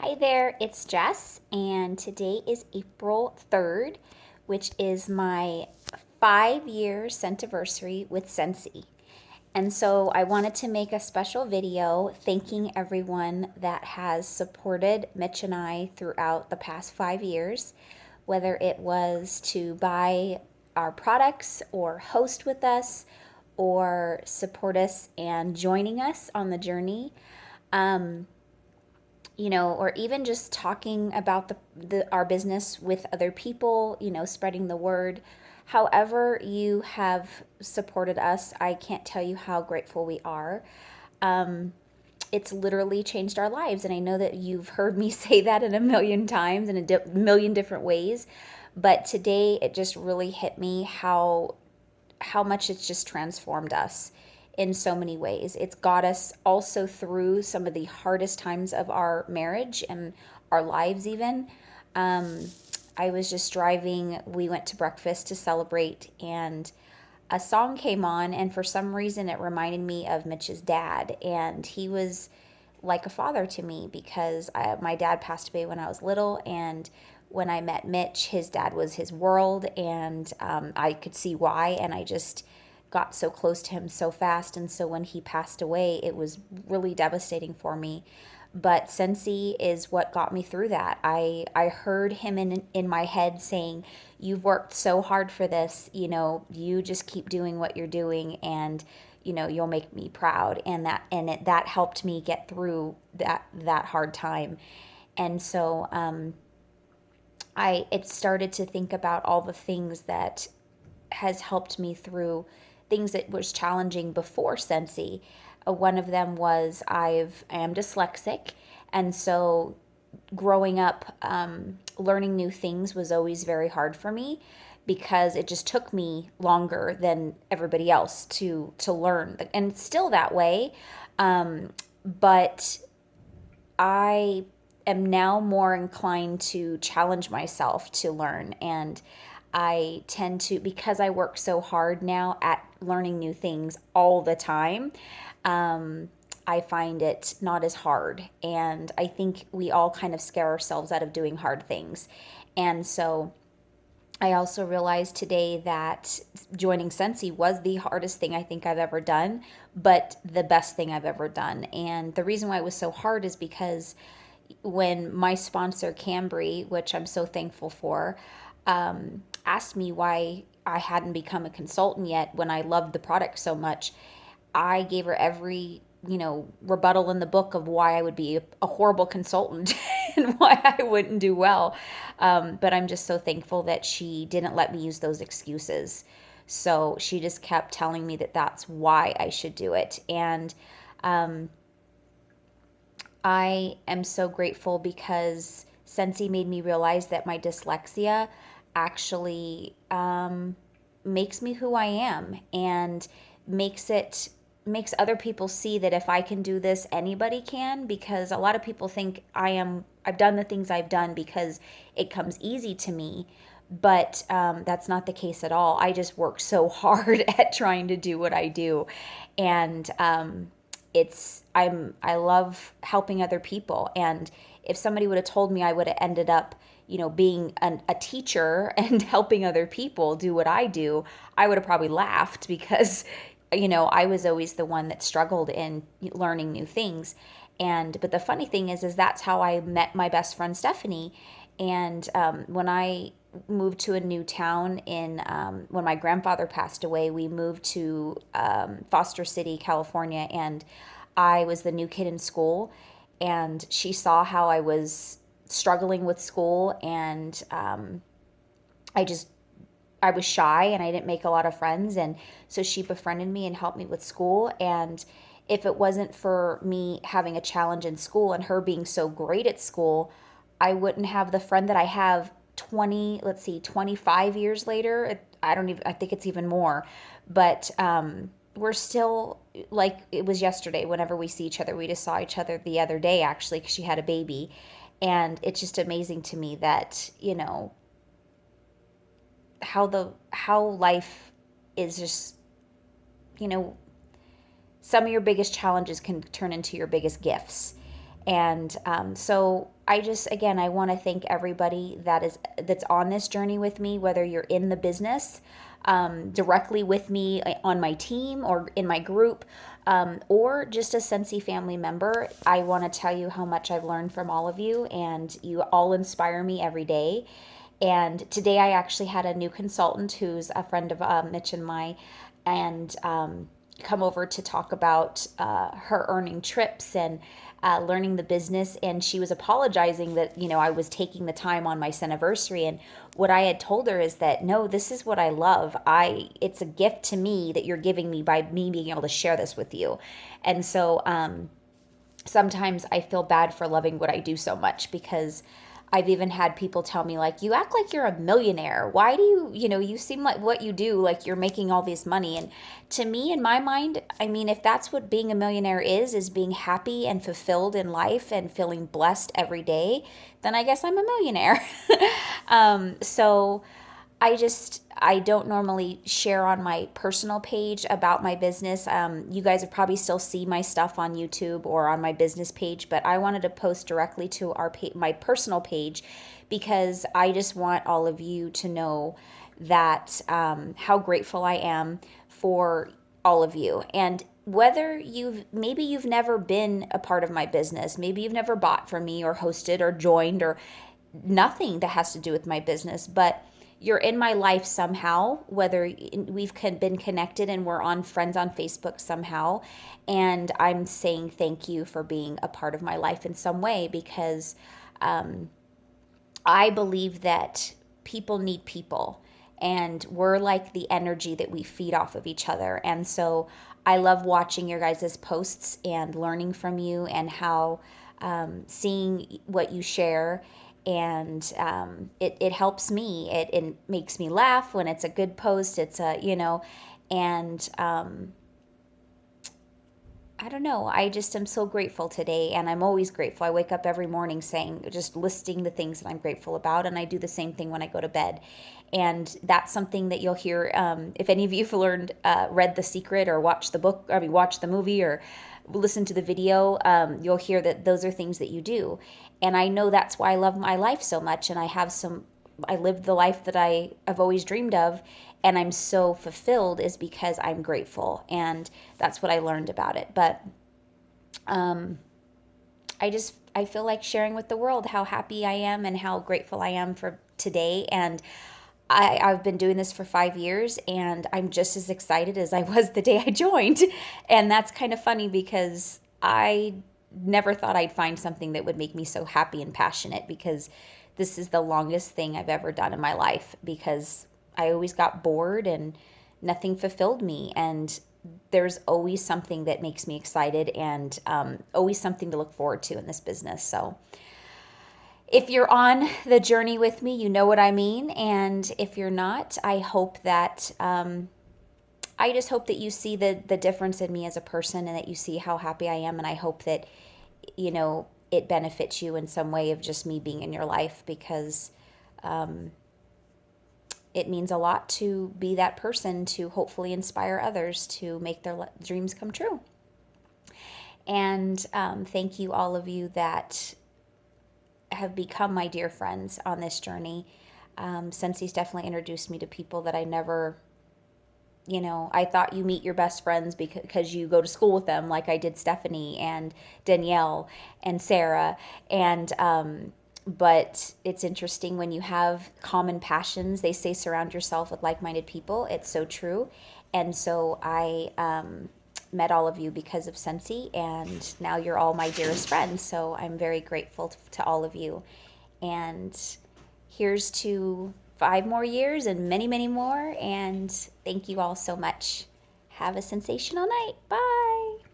Hi there, it's Jess, and today is April 3rd, which is my 5-year Scentiversary with Scentsy. And so I wanted to make a special video thanking everyone that has supported Mitch and I throughout the past 5 years, whether it was to buy our products or host with us or support us and joining us on the journey. Um, or even just talking about our business with other people, spreading the word. However, you have supported us, I can't tell you how grateful we are. Um, it's literally changed our lives. And I know that you've heard me say that in a million times in a million different ways. But today it just really hit me how much it's just transformed us in so many ways. It's got us also through some of the hardest times of our marriage and our lives, even. Um, I was just driving, we went to breakfast to celebrate, and a song came on, and for some reason it reminded me of Mitch's dad. And he was like a father to me because my dad passed away when I was little, and when I met Mitch, his dad was his world, and I could see why, and I just got so close to him so fast. And so when he passed away, it was really devastating for me. But Scentsy is what got me through that. I heard him in my head saying, "You've worked so hard for this. You just keep doing what you're doing, and you'll make me proud." And that helped me get through that hard time. And so I it started to think about all the things that has helped me through things that was challenging before Scentsy. One of them was I am dyslexic, and so growing up, learning new things was always very hard for me because it just took me longer than everybody else to learn, and it's still that way. But I am now more inclined to challenge myself to learn. And I tend to, because I work so hard now at learning new things all the time, um, I find it not as hard. And I think we all kind of scare ourselves out of doing hard things. And so I also realized today that joining Scentsy was the hardest thing I think I've ever done, but the best thing I've ever done. And the reason why it was so hard is because when my sponsor, Cambry, which I'm so thankful for, asked me why I hadn't become a consultant yet when I loved the product so much, I gave her every rebuttal in the book of why I would be a horrible consultant and why I wouldn't do well. But I'm just so thankful that she didn't let me use those excuses. So she just kept telling me that that's why I should do it. And um, I am so grateful because Scentsy made me realize that my dyslexia actually makes me who I am, and makes it makes other people see that if I can do this, anybody can. Because a lot of people think I've done the things I've done because it comes easy to me, but that's not the case at all. I just work so hard at trying to do what I do, and I love helping other people. And if somebody would have told me I would have ended up being a teacher and helping other people do what I do, I would have probably laughed because I was always the one that struggled in learning new things. But the funny thing is that's how I met my best friend Stephanie. And when I moved to a new town when my grandfather passed away, we moved to Foster City, California, and I was the new kid in school. And she saw how I was struggling with school, and I just I was shy and I didn't make a lot of friends. And so she befriended me and helped me with school. And if it wasn't for me having a challenge in school and her being so great at school, I wouldn't have the friend that I have 25 years later. I think it's even more. But we're still like it was yesterday whenever we see each other. We just saw each other the other day, actually, because she had a baby. And it's just amazing to me that, how life is just, you know some of your biggest challenges can turn into your biggest gifts. And so I just, again, I want to thank everybody that's on this journey with me, whether you're in the business, directly with me on my team or in my group, or just a Scentsy family member. I want to tell you how much I've learned from all of you, and you all inspire me every day. And today I actually had a new consultant who's a friend of Mitch and my, and come over to talk about her earning trips and learning the business. And she was apologizing that, I was taking the time on my Scentiversary. And what I had told her is that, no, this is what I love. It's a gift to me that you're giving me by me being able to share this with you. And so, sometimes I feel bad for loving what I do so much, because I've even had people tell me, like, you act like you're a millionaire. Why do you seem like what you do, like you're making all this money. And to me, in my mind, I mean, if that's what being a millionaire is being happy and fulfilled in life and feeling blessed every day, then I guess I'm a millionaire. So I don't normally share on my personal page about my business. You guys have probably still see my stuff on YouTube or on my business page, but I wanted to post directly to my personal page, because I just want all of you to know that how grateful I am for all of you. And whether maybe you've never been a part of my business, maybe you've never bought from me or hosted or joined or nothing that has to do with my business, but you're in my life somehow, whether we've been connected and we're on friends on Facebook somehow. And I'm saying thank you for being a part of my life in some way, because I believe that people need people, and we're like the energy that we feed off of each other. And so I love watching your guys' posts and learning from you, and how seeing what you share. And it helps me. It makes me laugh when it's a good post. It's and I don't know. I just am so grateful today, and I'm always grateful. I wake up every morning just listing the things that I'm grateful about, and I do the same thing when I go to bed. And that's something that you'll hear if any of you have read The Secret, or watched watch the movie, or listen to the video. You'll hear that those are things that you do, and I know that's why I love my life so much, and I lived the life that I have always dreamed of, and I'm so fulfilled, is because I'm grateful. And that's what I learned about it. But I feel like sharing with the world how happy I am and how grateful I am for today. And I've been doing this for 5 years, and I'm just as excited as I was the day I joined. And that's kind of funny, because I never thought I'd find something that would make me so happy and passionate, because this is the longest thing I've ever done in my life, because I always got bored and nothing fulfilled me. And there's always something that makes me excited, and always something to look forward to in this business. So if you're on the journey with me, you know what I mean. And if you're not, I hope that I just hope that you see the difference in me as a person, and that you see how happy I am. And I hope that it benefits you in some way of just me being in your life, because it means a lot to be that person to hopefully inspire others to make their dreams come true. And thank you, all of you that have become my dear friends on this journey. Scenty's definitely introduced me to people that I never, I thought you meet your best friends because you go to school with them, like I did Stephanie and Danielle and Sarah. And but it's interesting when you have common passions. They say surround yourself with like-minded people. It's so true. And so I met all of you because of Scentsy, and now you're all my dearest friends. So I'm very grateful to all of you. And here's to 5 more years and many, many more. And thank you all so much. Have a sensational night. Bye.